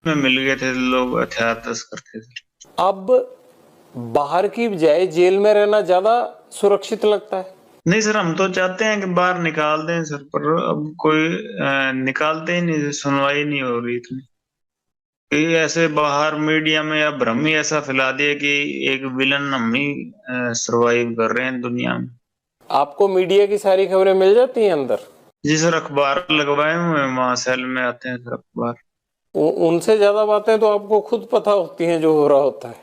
में मिल गए थे लोग, हथियार तस्कर थे। अब बाहर की बजाय जेल में रहना ज्यादा सुरक्षित लगता है? नहीं सर, हम तो चाहते हैं कि बाहर निकाल दें सर, पर अब कोई निकालते ही नहीं, सुनवाई नहीं हो रही इतनी। कि ऐसे बाहर मीडिया में या भ्रम ही ऐसा फैला दिया कि एक विलन हम ही सरवाइव कर रहे हैं दुनिया में। आपको मीडिया की सारी खबरें मिल जाती हैं अंदर? जी सर, अखबार लगवाए हुए हैं, वहां सेल में आते हैं सर अखबार। उनसे ज्यादा बातें तो आपको खुद पता होती हैं जो हो रहा होता है।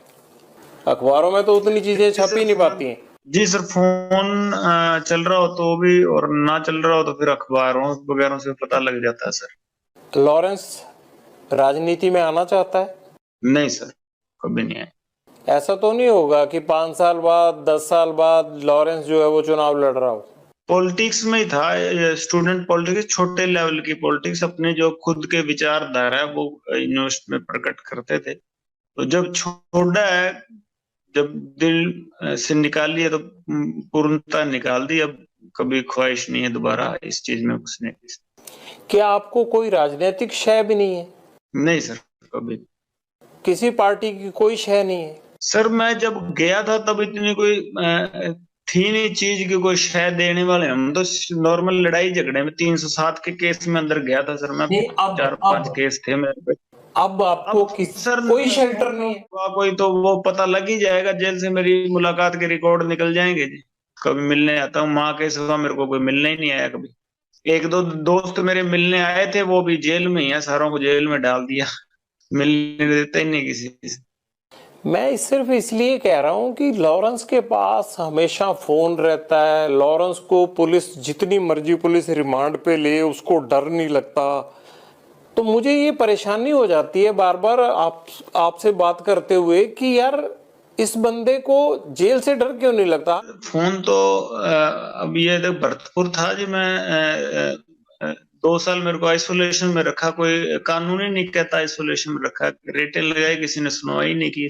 अखबारों में तो उतनी चीजें जी छप सर ही नहीं फोन पाती हैं। जी सर, फोन चल रहा हो तो भी, और ना चल रहा हो तो फिर अखबारों वगैरह से पता लग जाता है सर। लॉरेंस राजनीति में आना चाहता है? नहीं सर, कभी नहीं आए। ऐसा तो नहीं होगा कि 5 साल बाद 10 साल बाद लॉरेंस जो है वो चुनाव लड़ रहा हो? पॉलिटिक्स में ही था, स्टूडेंट पॉलिटिक्स, छोटे लेवल की पॉलिटिक्स, अपने जो खुद के विचारधारा है वो यूनिवर्सिटी में प्रकट करते थे। तो जब छोड़ा है, जब दिल से निकाल लिया तो पूर्णतः निकाल दी। अब कभी ख्वाहिश नहीं है दोबारा इस चीज में घुसने की। क्या आपको कोई राजनीतिक शय भी नहीं है? नहीं सर, कभी। किसी पार्टी की कोई शय नहीं है? सर मैं जब गया था तब इतनी कोई थी नहीं चीज की कोई शह देने वाले। हम तो नॉर्मल लड़ाई झगड़े में 307 के केस में अंदर गया था सर मैं। नहीं, चार अब पांच केस थे मेरे पे। अब आपको अब किस सर कोई शेल्टर नहीं है? कोई तो वो पता लग ही जाएगा, जेल से मेरी मुलाकात के रिकॉर्ड निकल जाएंगे जी। कभी मिलने आता हूँ, माँ के सिवा मेरे को कोई मिलने ही नहीं आया कभी। एक दो दोस्त मेरे मिलने आए थे, वो भी जेल में ही है, सारों को जेल में डाल दिया। मिलने देते ही नहीं किसी से। मैं सिर्फ इसलिए कह रहा हूं कि लॉरेंस के पास हमेशा फोन रहता है। लॉरेंस को पुलिस जितनी मर्जी पुलिस रिमांड पे ले उसको डर नहीं लगता। तो मुझे ये परेशानी हो जाती है बार बार आपसे बात करते हुए कि यार इस बंदे को जेल से डर क्यों नहीं लगता? फोन तो अब ये देख भरतपुर था जी। मैं 2 साल मेरे को आइसोलेशन में रखा, कोई कानून ही नहीं कहता आइसोलेशन में रखा। रेटे लगाए, किसी ने सुनवाई नहीं की।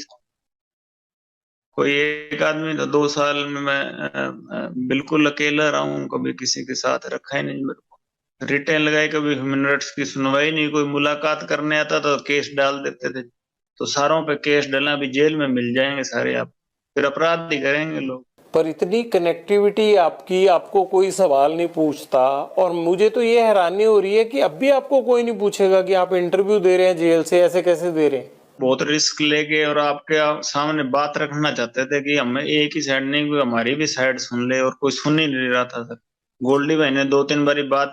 कोई एक आदमी तो 2 साल में मैं बिल्कुल अकेला रहा हूँ, कभी किसी के साथ रखा ही नहीं मेरे को। रिटेन लगाई, कभी ह्यूमन राइट्स की सुनवाई नहीं। कोई मुलाकात करने आता तो केस डाल देते थे। तो सारों पे केस डला, अभी जेल में मिल जाएंगे सारे आप, फिर अपराध ही करेंगे लोग। पर इतनी कनेक्टिविटी आपकी, आपको कोई सवाल नहीं पूछता। और मुझे तो ये हैरानी हो रही है कि अब भी आपको कोई नहीं पूछेगा कि आप इंटरव्यू दे रहे हैं जेल से, ऐसे कैसे दे रहे हैं? बहुत रिस्क लेके और आपके सामने बात रखना चाहते थे कि हमें एक ही साइड नहीं, कोई हमारी भी साइड सुन ले, और कोई सुन ही नहीं रहा था सर। गोल्डी भाई ने 2-3 बारी बात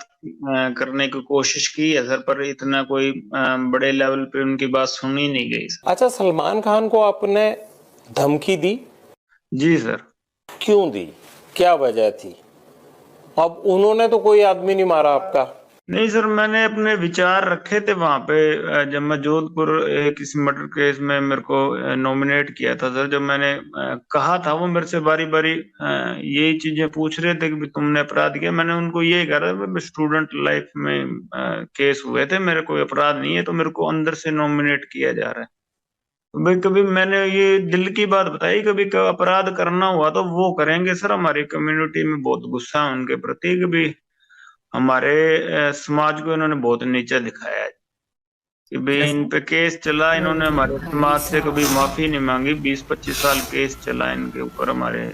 करने की कोशिश की है सर, पर इतना कोई बड़े लेवल पे उनकी बात सुनी नहीं गई सर। अच्छा, सलमान खान को आपने धमकी दी? जी सर। क्यों दी? क्या वजह थी? अब उन्होंने तो कोई आदमी नहीं मारा आपका। नहीं सर, मैंने अपने विचार रखे थे वहां पे। जब मैं जोधपुर किसी मर्डर केस में मेरे को नॉमिनेट किया था सर, जब मैंने कहा था, वो मेरे से बारी बारी यही चीजें पूछ रहे थे कि भी तुमने अपराध किया। मैंने उनको यही कहा था, स्टूडेंट लाइफ में केस हुए थे, मेरे कोई अपराध नहीं है, तो मेरे को अंदर से नॉमिनेट किया जा रहा है। तो भाई कभी मैंने ये दिल की बात बताई, कभी अपराध करना हुआ तो वो करेंगे सर। हमारी कम्युनिटी में बहुत गुस्सा है उनके प्रति। कभी हमारे समाज को इन्होंने बहुत नीचा दिखाया है कि भाई इन पे केस चला, इन्होंने हमारे समाज से कभी माफी नहीं मांगी। 20-25 साल केस चला इनके ऊपर। हमारे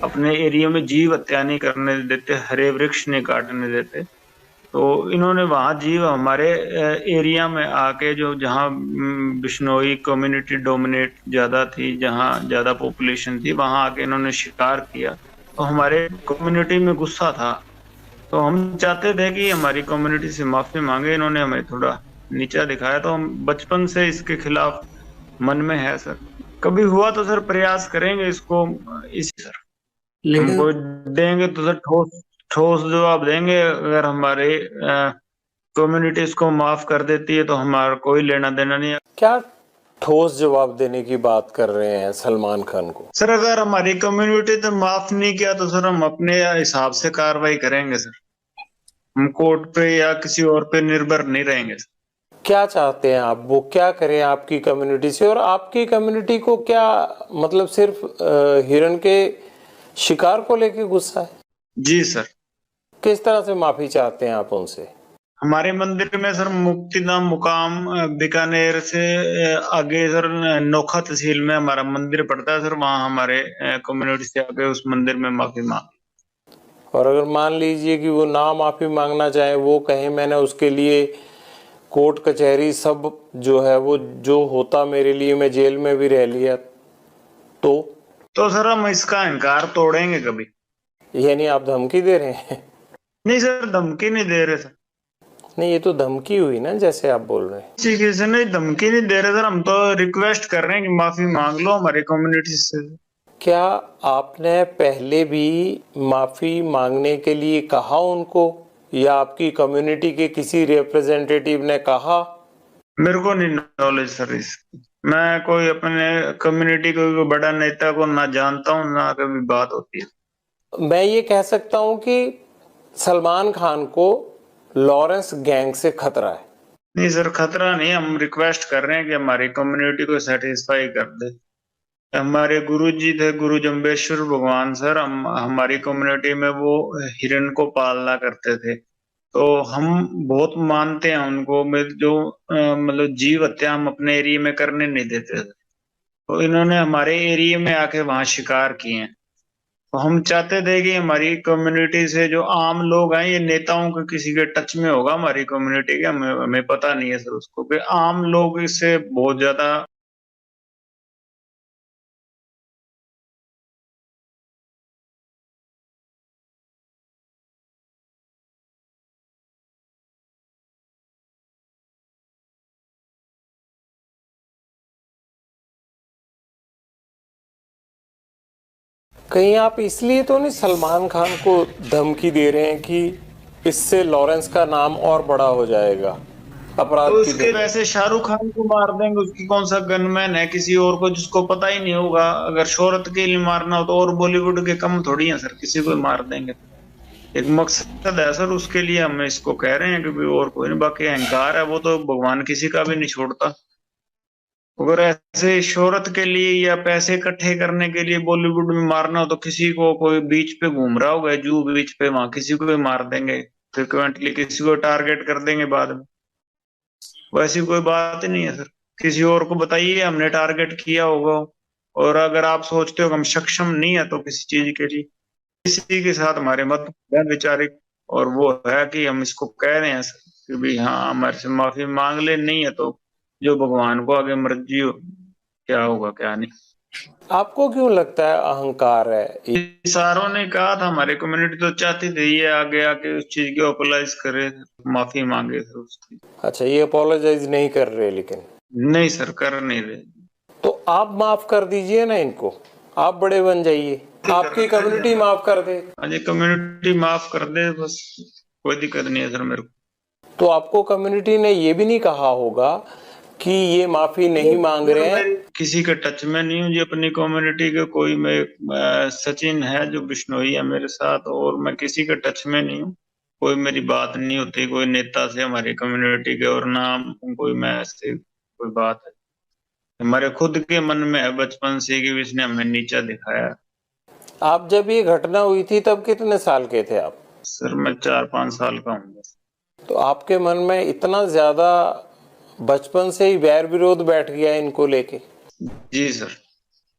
अपने एरिया में जीव हत्या नहीं करने देते, हरे वृक्ष नहीं काटने देते। तो इन्होंने वहां जीव हमारे एरिया में आके, जो जहाँ बिश्नोई कम्युनिटी डोमिनेट ज्यादा थी, जहाँ ज्यादा पॉपुलेशन थी, वहां आके इन्होंने शिकार किया। तो हमारे कम्युनिटी में गुस्सा था। तो हम चाहते थे कि हमारी कम्युनिटी से माफी मांगे। इन्होंने हमें थोड़ा नीचा दिखाया, तो हम बचपन से इसके खिलाफ मन में है सर। कभी हुआ तो सर प्रयास करेंगे इसको, इस सर हमको देंगे तो सर ठोस ठोस जवाब देंगे। अगर हमारे कम्युनिटी इसको माफ कर देती है तो हमारा कोई लेना देना नहीं है। क्या ठोस जवाब देने की बात कर रहे हैं सलमान खान को? सर अगर हमारी कम्युनिटी ने माफ नहीं किया तो सर हम अपने हिसाब से कार्रवाई करेंगे सर। हम कोर्ट पे या किसी और पे निर्भर नहीं रहेंगे सर। क्या चाहते हैं आप? वो क्या करें आपकी कम्युनिटी से? और आपकी कम्युनिटी को क्या मतलब सिर्फ हिरण के शिकार को लेके गुस्सा है? जी सर। किस तरह से माफी चाहते हैं आप उनसे? हमारे मंदिर में सर मुक्तिधाम मुकाम बीकानेर से आगे सर नोखा तहसील में हमारा मंदिर पड़ता है सर। वहाँ हमारे कम्युनिटी से आके उस मंदिर में माफी मांग। और अगर मान लीजिए कि वो ना माफ़ी मांगना चाहे, वो कहें मैंने उसके लिए कोर्ट कचहरी सब जो है वो जो होता मेरे लिए मैं जेल में भी रह लिया, तो सर हम इसका अहंकार तोड़ेंगे कभी? यानी आप धमकी दे रहे हैं? नहीं सर, धमकी नहीं दे रहे सर। नहीं, ये तो धमकी हुई ना, जैसे आप बोल रहे हैं। किसी से नहीं धमकी नहीं दे रहे सर, हम तो रिक्वेस्ट कर रहे हैं कि माफी मांग लो हमारी कम्युनिटी से। क्या आपने पहले भी माफ़ी मांगने के लिए कहा उनको, या आपकी कम्युनिटी के किसी रिप्रेजेंटेटिव ने कहा? मेरे को नहीं नॉलेज सर इसकी। मैं कोई अपने कम्युनिटी को बड़ा नेता को ना जानता हूँ ना कभी बात होती है। मैं ये कह सकता हूँ कि सलमान खान को लॉरेंस गैंग से खतरा है। नहीं सर, खतरा नहीं, हम रिक्वेस्ट कर रहे हैं कि हमारी कम्युनिटी को सेटिस्फाई कर दे। हमारे गुरु जी थे, गुरु जम्बेश्वर भगवान सर, हम हमारी कम्युनिटी में वो हिरण को पालना करते थे। तो हम बहुत मानते हैं उनको। में जो मतलब जीव हत्या हम अपने एरिया में करने नहीं देते थे। तो इन्होंने हमारे एरिया में आके वहां शिकार किए हैं। तो हम चाहते थे कि हमारी कम्युनिटी से जो आम लोग हैं, ये नेताओं के किसी के टच में होगा हमारी कम्युनिटी के, हमें हमें पता नहीं है सर उसको, कि आम लोग इससे बहुत ज्यादा। कहीं आप इसलिए तो नहीं सलमान खान को धमकी दे रहे हैं कि इससे लॉरेंस का नाम और बड़ा हो जाएगा तो अपराध की उसके दुनिया? वैसे शाहरुख खान को मार देंगे, उसकी कौन सा गनमैन है किसी और को जिसको पता ही नहीं होगा। अगर शोहरत के लिए मारना हो तो और बॉलीवुड के कम थोड़ी है सर, किसी को मार देंगे। एक मकसद है सर, उसके लिए हम इसको कह रहे हैं कि भी और कोई नहीं। बाकी अहंकार है वो तो भगवान किसी का भी नहीं छोड़ता। अगर ऐसे शोहरत के लिए या पैसे इकट्ठे करने के लिए बॉलीवुड में मारना हो तो किसी को, कोई बीच पे घूम रहा होगा जू बीच पे, वहां किसी को भी मार देंगे फ्रिक्वेंटली, किसी को टारगेट कर देंगे बाद में। वैसी कोई बात ही नहीं है सर। किसी और को बताइए हमने टारगेट किया होगा। और अगर आप सोचते हो कि हम सक्षम नहीं है तो किसी चीज के लिए, किसी के साथ हमारे मत है वैचारिक, और वो है कि हम इसको कह रहे हैं सर कि भाई हाँ हमारे से माफी मांग ले, नहीं है तो जो भगवान को आगे मर्जी हो, क्या होगा क्या नहीं। आपको क्यों लगता है अहंकार है ये? सारों ने कहा था, हमारी कम्युनिटी तो चाहती थी ये आगे आके उस चीज की अपोलाइज करे, माफी मांगे सर उसकी। अच्छा, ये अपोलोजाइज नहीं कर रहे लेकिन? नहीं सर, कर नहीं रहे। तो आप माफ कर दीजिए ना इनको, आप बड़े बन जाइए, आपकी कम्युनिटी माफ कर दे। अजय कम्युनिटी माफ कर दे बस, कोई दिक्कत नहीं है सर मेरे को। तो आपको कम्युनिटी ने ये भी नहीं कहा होगा कि ये माफी नहीं मांग रहे हैं? किसी के टच में नहीं हूँ जी अपनी कम्युनिटी के। कोई मैं सचिन है जो बिश्नोई है मेरे साथ, और मैं किसी के टच में नहीं हूँ। कोई मेरी बात नहीं होती कोई नेता से हमारी कम्युनिटी के, और ना कोई मैं ऐसे कोई बात है। हमारे खुद के मन में है बचपन से कि इसने हमें नीचा दिखाया। आप जब ये घटना हुई थी तब कितने साल के थे आप? सर मैं 4-5 साल का हूँ बस। तो आपके मन में इतना ज्यादा बचपन से ही वैर विरोध बैठ गया इनको लेके? जी सर।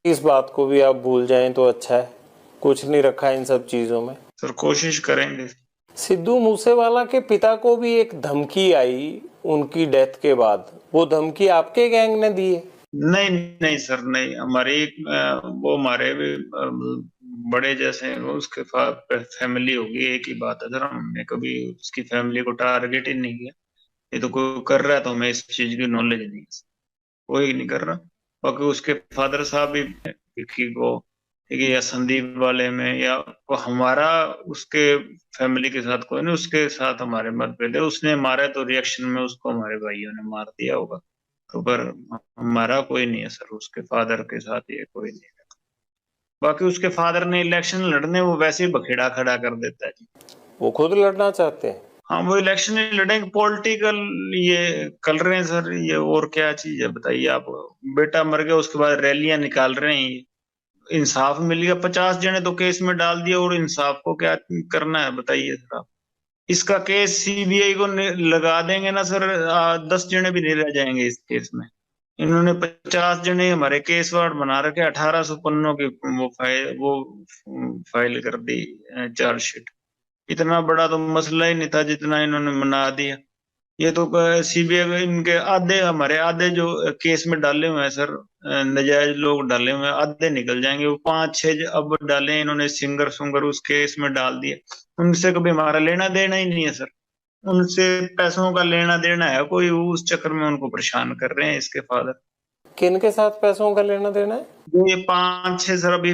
इस बात को भी आप भूल जाएं तो अच्छा है, कुछ नहीं रखा इन सब चीजों में। सर कोशिश करेंगे। सिद्धू मूसेवाला के पिता को भी एक धमकी आई उनकी डेथ के बाद, वो धमकी आपके गैंग ने दी है? नहीं नहीं सर, नहीं। हमारे एक वो हमारे भी बड़े जैसे हैं, वो उसके फैमिली होगी, एक ही बात है सर। हमने कभी उसकी फैमिली को टारगेट ही नहीं किया। ये तो कोई कर रहा है तो हमें इस चीज की नॉलेज नहीं है, कोई नहीं कर रहा। बाकी उसके फादर साहब भी विक्की को, ठीक है, या संदीप वाले में, या वो हमारा उसके फैमिली के साथ कोई नहीं। उसके साथ हमारे मतभेद है, उसने मारा है तो रिएक्शन में उसको हमारे भाइयों ने मार दिया होगा। तो पर हमारा कोई नहीं है सर, उसके फादर के साथ ये कोई नहीं है। बाकी उसके फादर ने इलेक्शन लड़ने, वो वैसे ही बखेड़ा खड़ा कर देता है जी। वो खुद लड़ना चाहते हैं? हाँ, वो इलेक्शन ही लड़ेंगे, पॉलिटिकल ये कर रहे हैं सर ये। और क्या चीज है बताइए आप? बेटा मर गया उसके बाद रैलियां निकाल रहे हैं ये। इंसाफ मिल गया, 50 जने तो केस में डाल दिया, और इंसाफ को क्या करना है बताइए सर आप? इसका केस सीबीआई को लगा देंगे ना सर, 10 जने भी नहीं रह जाएंगे इस केस में। इन्होंने 50 जने हमारे केस वार्ड बना रखे, 1800 पन्नों की वो फाइल कर दी चार्जशीट। इतना बड़ा तो मसला ही नहीं था जितना इन्होंने मना दिया। ये तो सीबीआई इनके आधे, हमारे आधे जो केस में डाले हुए हैं सर, नाजायज लोग डाले हुए हैं, आधे निकल जाएंगे। वो 5-6 अब डाले हैं इन्होंने, सिंगर सुंगर उस केस में डाल दिए। उनसे कभी हमारा लेना देना ही नहीं है सर, उनसे पैसों का लेना देना है कोई, उस चक्कर में उनको परेशान कर रहे हैं इसके फादर। किन के साथ पैसों का लेना देना है? ये 5-6 सर अभी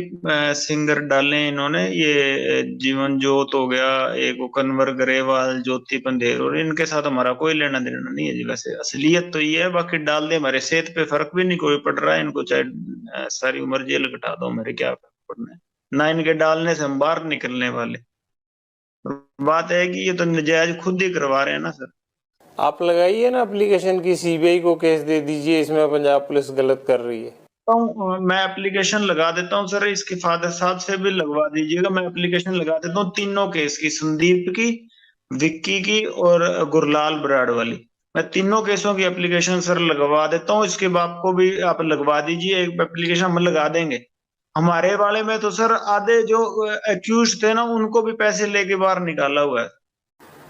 सिंगर डाले हैं इन्होंने, ये जीवन जोत हो गया, एक वो कन्वर ग्रेवाल, ज्योति पंधेर, और इनके साथ हमारा कोई लेना देना नहीं है जी। वैसे असलियत तो ये है, बाकी डाल दे हमारे सेहत पे फर्क भी नहीं कोई पड़ रहा है इनको, चाहे सारी उम्र जेल कटा दो, मेरे क्या फर्क पड़ना है ना। इनके डालने से हम बाहर निकलने वाले। बात है कि ये तो नजायज खुद ही करवा रहे हैं ना सर। आप लगाइए ना एप्लीकेशन की, सीबीआई को केस दे दीजिए, इसमें पंजाब पुलिस गलत कर रही है। तो मैं एप्लीकेशन लगा देता हूँ सर, इसके फादर साहब से भी लगवा दीजिएगा। मैं एप्लीकेशन लगा देता हूँ तीनों केस की, संदीप की, विक्की की और गुरलाल बराड़ वाली। मैं तीनों केसों की एप्लीकेशन सर लगवा देता हूँ। इसके बाप को भी आप लगवा दीजिए, एक एप्लीकेशन हम लगा देंगे। हमारे वाले में तो सर आधे जो एक्यूज थे ना, उनको भी पैसे लेके बाहर निकाला हुआ है।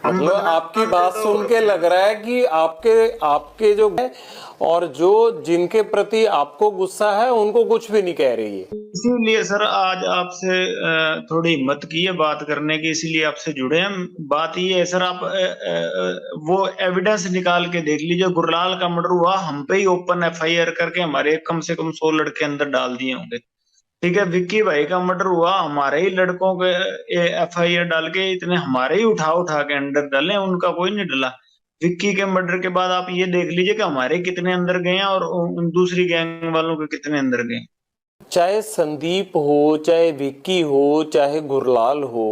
मतलब आपकी बात सुन के लग रहा है कि आपके आपके जो है और जो जिनके प्रति आपको गुस्सा है उनको कुछ भी नहीं कह रही है। इसीलिए सर आज आपसे थोड़ी हिम्मत की है बात करने की, इसीलिए आपसे जुड़े हैं। बात ये है सर, आप वो एविडेंस निकाल के देख लीजिए। गुरलाल का मर्डर हुआ, हम पे ही ओपन एफआईआर करके हमारे कम से कम 100 लड़के अंदर डाल दिए होंगे। ठीक है, विक्की भाई का मर्डर हुआ, हमारे ही लड़कों के एफआईआर डाल के इतने हमारे ही उठा उठा के अंदर डाले, उनका कोई नहीं डला। विक्की के मर्डर के बाद आप ये देख लीजिए कि हमारे कितने अंदर गए हैं और उन दूसरी गैंग वालों के कितने अंदर गए। चाहे संदीप हो, चाहे विक्की हो, चाहे गुरलाल हो,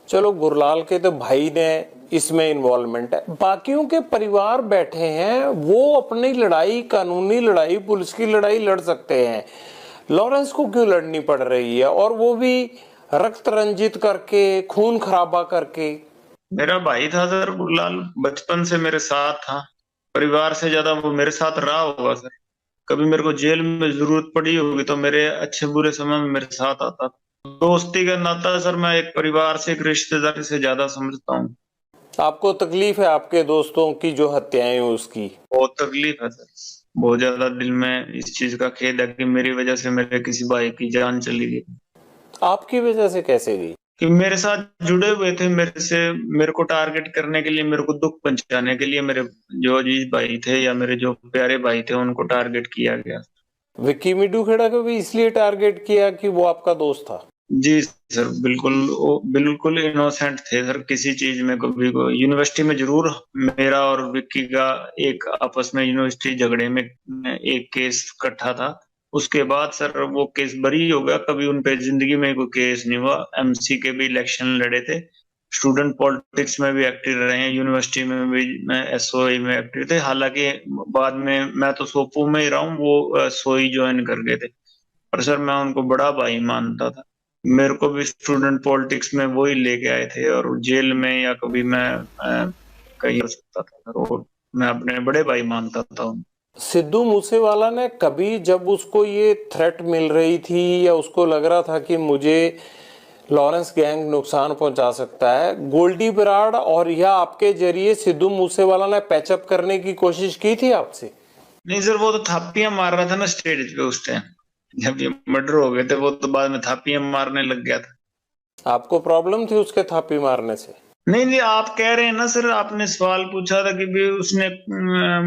चलो गुरलाल के तो भाई ने इसमें इन्वॉल्वमेंट है, बाकियों के परिवार बैठे हैं, वो अपनी लड़ाई, कानूनी लड़ाई, पुलिस की लड़ाई लड़ सकते हैं। लॉरेंस को क्यों लड़नी पड़ रही है, और वो भी रक्त रंजित करके, खून खराबा करके? मेरा भाई था सर गुरलाल, बचपन से मेरे साथ था, परिवार से ज्यादा वो मेरे साथ रहा होगा सर। कभी मेरे को जेल में जरूरत पड़ी होगी तो मेरे अच्छे बुरे समय में मेरे साथ आता था। दोस्ती का नाता सर मैं एक परिवार से, एक रिश्तेदारी से ज्यादा समझता हूँ। आपको तकलीफ है आपके दोस्तों की जो हत्याएं हुई उसकी? बहुत तकलीफ है सर, बहुत ज्यादा दिल में इस चीज का खेद है कि मेरी वजह से मेरे किसी भाई की जान चली गई। आपकी वजह से कैसे गई? कि मेरे साथ जुड़े हुए थे, मेरे से, मेरे को टारगेट करने के लिए, मेरे को दुख पहुंचाने के लिए, मेरे जो अजीज भाई थे या मेरे जो प्यारे भाई थे उनको टारगेट किया गया। विक्की मिडू खेड़ा को भी इसलिए टारगेट किया कि वो आपका दोस्त था? जी सर, बिल्कुल, वो बिल्कुल इनोसेंट थे सर किसी चीज में। कभी को यूनिवर्सिटी में जरूर मेरा और विक्की का एक आपस में यूनिवर्सिटी झगड़े में एक केस इकट्ठा था। उसके बाद सर वो केस बरी हो गया, कभी उनपे जिंदगी में कोई केस नहीं हुआ। एमसी के भी इलेक्शन लड़े थे, स्टूडेंट पॉलिटिक्स में भी एक्टिव रहे हैं, यूनिवर्सिटी में भी मैं एसओई में एक्टिव थे। हालांकि बाद में मैं तो सोपो में ही रहा हूँ, वो सोई ज्वाइन कर गए थे। पर सर मैं उनको बड़ा भाई मानता था, मेरे को भी स्टूडेंट पॉलिटिक्स में वो ही लेके आए थे, और जेल में या कभी मैं कहीं हो सकता था, और मैं अपने बड़े भाई मानता था उनको। सिद्धू मूसेवाला ने कभी, जब उसको ये थ्रेट मिल रही थी या उसको लग रहा था कि मुझे लॉरेंस गैंग नुकसान पहुंचा सकता है, गोल्डी बराड़ और या आपके जरिए सिद्धू मूसेवाला ने पैचअप करने की कोशिश की थी आपसे? नहीं सर, वो तो थापियां मार रहा था ना स्टेज पे उस टाइम, जब ये मर्डर हो गए थे वो तो बाद में थापियां मारने लग गया था। आपको प्रॉब्लम थी उसके थापी मारने से? नहीं नहीं, आप कह रहे हैं ना सर, आपने सवाल पूछा था कि भी उसने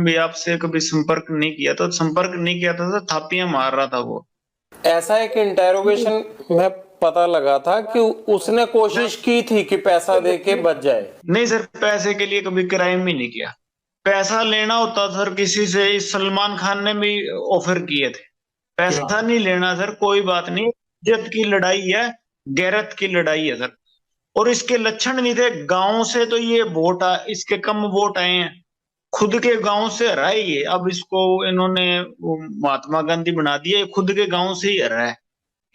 भी आपसे कभी संपर्क नहीं किया, तो संपर्क नहीं किया था सर, थापियां मार रहा था वो। ऐसा एक इंटेरोगेशन में पता लगा था कि उसने कोशिश की थी कि पैसा दे के बच जाए। नहीं सर, पैसे के लिए कभी क्राइम ही नहीं किया। पैसा लेना होता सर किसी से, इस सलमान खान ने भी ऑफर किए थे। पैसा नहीं लेना सर, कोई बात नहीं, इज्जत की लड़ाई है, गैरत की लड़ाई है सर। और इसके लक्षण नहीं थे, गांव से तो ये वोट इसके कम वोट आए हैं, खुद के गांव से हरा है ये। अब इसको इन्होंने महात्मा गांधी बना दिया, ये खुद के गांव से ही हरा है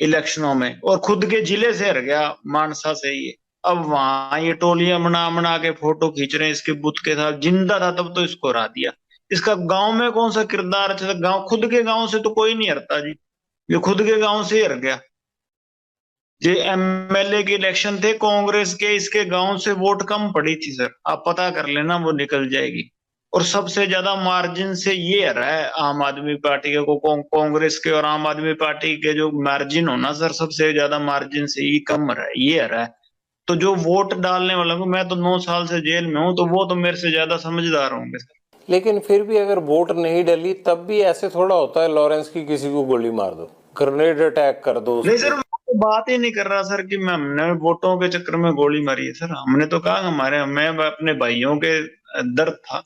इलेक्शनों में, और खुद के जिले से हर गया, मानसा से ये। अब वहां ये टोलियां बना बना के फोटो खींच रहे हैं इसके बुत के साथ, जिंदा था तब तो इसको हरा दिया। इसका गांव में कौन सा किरदार अच्छा था? गांव, खुद के गांव से तो कोई नहीं हरता जी, ये खुद के गांव से ही हर गया। ये एमएलए के इलेक्शन थे कांग्रेस के, इसके गांव से वोट कम पड़ी थी सर, आप पता कर लेना, वो निकल जाएगी। और सबसे ज्यादा मार्जिन से ये हरा है आम आदमी पार्टी के को, कांग्रेस के और आम आदमी पार्टी के जो मार्जिन होना सर, सबसे ज्यादा मार्जिन से ही कम रहा है, ये हरा है। तो जो वोट डालने वाला को, मैं तो 9 साल से जेल में हूँ, तो वो तो मेरे से ज्यादा समझदार होंगे सर। लेकिन फिर भी अगर वोट नहीं डली तब भी ऐसे थोड़ा होता है लॉरेंस की किसी को गोली मार दो, ग्रेनेड अटैक कर दो उस नहीं पे। सर, मैं तो बात ही नहीं कर रहा सर कि मैं हमने वोटों के चक्कर में गोली मारी है सर। हमने तो कहा हमारे, मैं अपने भाइयों के दर्द था,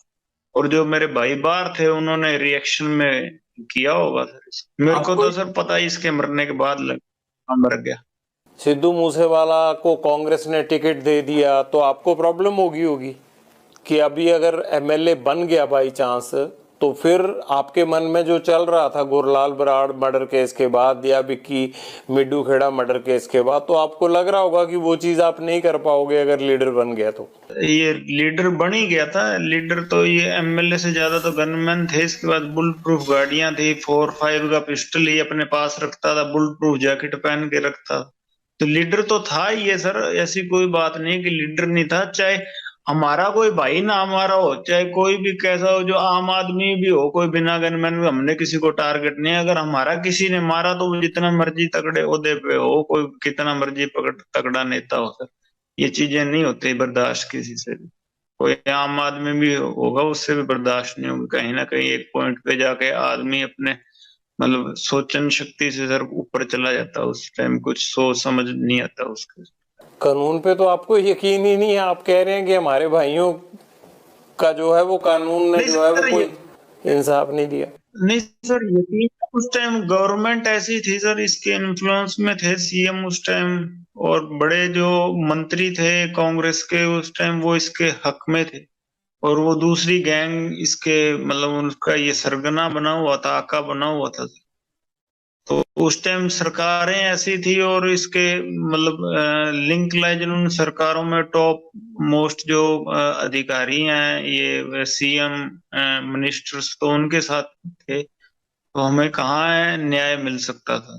और जो मेरे भाई बाहर थे उन्होंने रिएक्शन में किया होगा सर। मेरे को आपको तो सर पता ही इसके मरने के बाद लगा मर गया। सिद्धू मूसेवाला को कांग्रेस ने टिकट दे दिया तो आपको प्रॉब्लम होगी होगी कि अभी अगर एमएलए बन गया बाई चांस, तो फिर आपके मन में जो चल रहा था गुरलाल बराड़ मर्डर केस के बाद या विक्की मिड्डू खेड़ा मर्डर केस के बाद, तो आपको लग रहा होगा कि वो चीज आप नहीं कर पाओगे अगर लीडर बन गया तो। ये लीडर बन ही गया था, लीडर तो ये एमएलए से ज्यादा तो गनमैन थे। इसके बाद बुलेट प्रूफ गाड़ियां थी, 4-5 का पिस्टल ही अपने पास रखता था, बुलेट प्रूफ जैकेट पहन के रखता था। तो लीडर तो था ही ये सर, ऐसी कोई बात नहीं कि लीडर नहीं था। चाहे हमारा कोई भाई ना हमारा हो, चाहे कोई भी कैसा हो, जो आम आदमी भी हो, कोई बिना गनमैन में, हमने किसी को टारगेट नहीं। अगर हमारा किसी ने मारा तो वो जितना मर्जी तगड़े ओहदे पे हो, कोई कितना मर्जी पकड़ तगड़ा नेता हो सर, ये चीजें नहीं होती बर्दाश्त किसी से भी। कोई आम आदमी भी होगा उससे भी बर्दाश्त नहीं होगी। कहीं ना कहीं एक पॉइंट पे जाके आदमी अपने मतलब सोचन शक्ति से सर ऊपर चला जाता है, उस टाइम कुछ सोच समझ नहीं आता उसके। कानून पे तो आपको यकीन ही नहीं है, आप कह रहे हैं कि हमारे भाइयों का जो है वो कानून ने नहीं जो है वो सर, कोई इंसाफ नहीं दिया। नहीं सर, यकीन, उस टाइम गवर्नमेंट ऐसी थी सर, इसके इन्फ्लुएंस में थे सीएम उस टाइम, और बड़े जो मंत्री थे कांग्रेस के उस टाइम वो इसके हक में थे। और वो दूसरी गैंग इसके मतलब उनका ये सरगना बना हुआ था, आका बना हुआ था। तो उस टाइम सरकारें ऐसी थी, और इसके मतलब लिंक लाए जिन सरकारों में टॉप मोस्ट जो अधिकारी हैं, ये सीएम मिनिस्टर्स, तो उनके साथ थे। तो हमें कहाँ है न्याय मिल सकता था?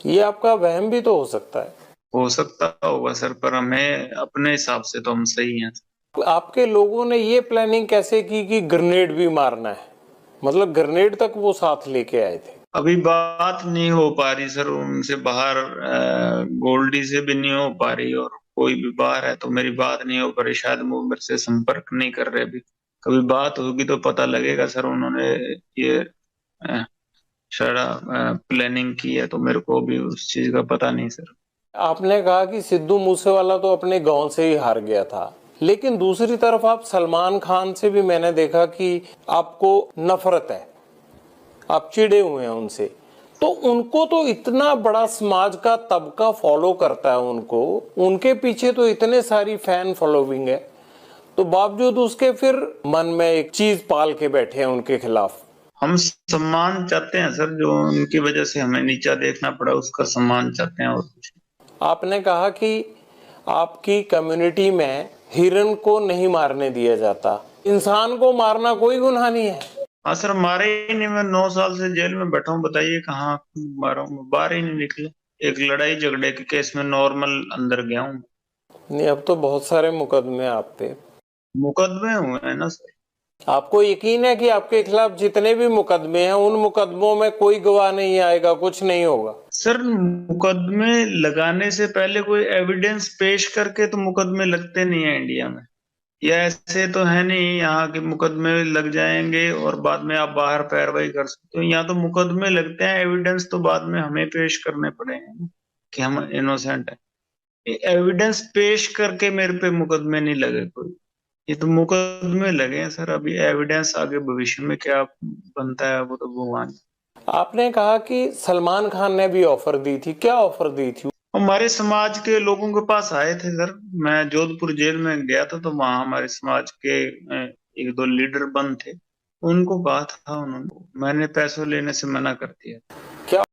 ये आपका वहम भी तो हो सकता है। हो सकता होगा सर, पर हमें अपने हिसाब से तो हम सही हैं। आपके लोगों ने ये प्लानिंग कैसे की कि ग्रेनेड भी मारना है, मतलब ग्रेनेड तक वो साथ लेके आए थे। अभी बात नहीं हो पा रही सर उनसे बाहर, गोल्डी से भी नहीं हो पा रही, और कोई भी बाहर है तो मेरी बात नहीं हो पा रही। शायद वो मेरे से संपर्क नहीं कर रहे अभी। कभी बात होगी तो पता लगेगा सर, उन्होंने ये अ, सारा प्लानिंग की है, तो मेरे को भी उस चीज का पता नहीं सर। आपने कहा कि सिद्धू मूसेवाला तो अपने गांव से ही हार गया था, लेकिन दूसरी तरफ आप सलमान खान से भी मैंने देखा कि आपको नफरत है, आप चिढ़े हुए हैं उनसे। तो उनको तो इतना बड़ा समाज का तबका फॉलो करता है उनको, उनके पीछे तो इतने सारी फैन फॉलोइंग है, तो बावजूद उसके फिर मन में एक चीज पाल के बैठे हैं उनके खिलाफ। हम सम्मान चाहते हैं सर, जो उनकी वजह से हमें नीचा देखना पड़ा उसका सम्मान चाहते हैं, और कुछ आपने कहा कि आपकी कम्युनिटी में हिरन को नहीं मारने दिया जाता, इंसान को मारना कोई गुनाह नहीं है। हाँ सर, मारे ही नहीं। मैं 9 साल से जेल में बैठा हूँ, बताइए कहाँ मारा हूँ? बाहर ही नहीं निकले। एक लड़ाई झगड़े के केस में नॉर्मल अंदर गया हूँ। नहीं, अब तो बहुत सारे मुकदमे आप पे। मुकदमे हुए हैं ना सर। आपको यकीन है कि आपके खिलाफ जितने भी मुकदमे हैं उन मुकदमों में कोई गवाह नहीं आएगा, कुछ नहीं होगा। सर मुकदमे लगाने से पहले कोई एविडेंस पेश करके तो मुकदमे लगते नहीं है इंडिया में। या ऐसे तो है नहीं यहाँ के मुकदमे लग जाएंगे और बाद में आप बाहर पैरवाई कर सकते हो। यहाँ तो मुकदमे लगते हैं, एविडेंस तो बाद में हमें पेश करने पड़ेंगे कि हम इनोसेंट हैं। एविडेंस पेश करके मेरे पे मुकदमे नहीं लगे कोई, ये तो मुकदमे लगे हैं सर। अभी एविडेंस आगे भविष्य में क्या बनता है वो तो भगवान। आपने कहा कि सलमान खान ने भी ऑफर दी थी, क्या ऑफर दी थी। हमारे समाज के लोगों के पास आए थे सर। मैं जोधपुर जेल में गया था, तो वहां हमारे समाज के 1-2 लीडर बंद थे, उनको कहा था उन्होंने, मैंने पैसों लेने से मना कर दिया। क्या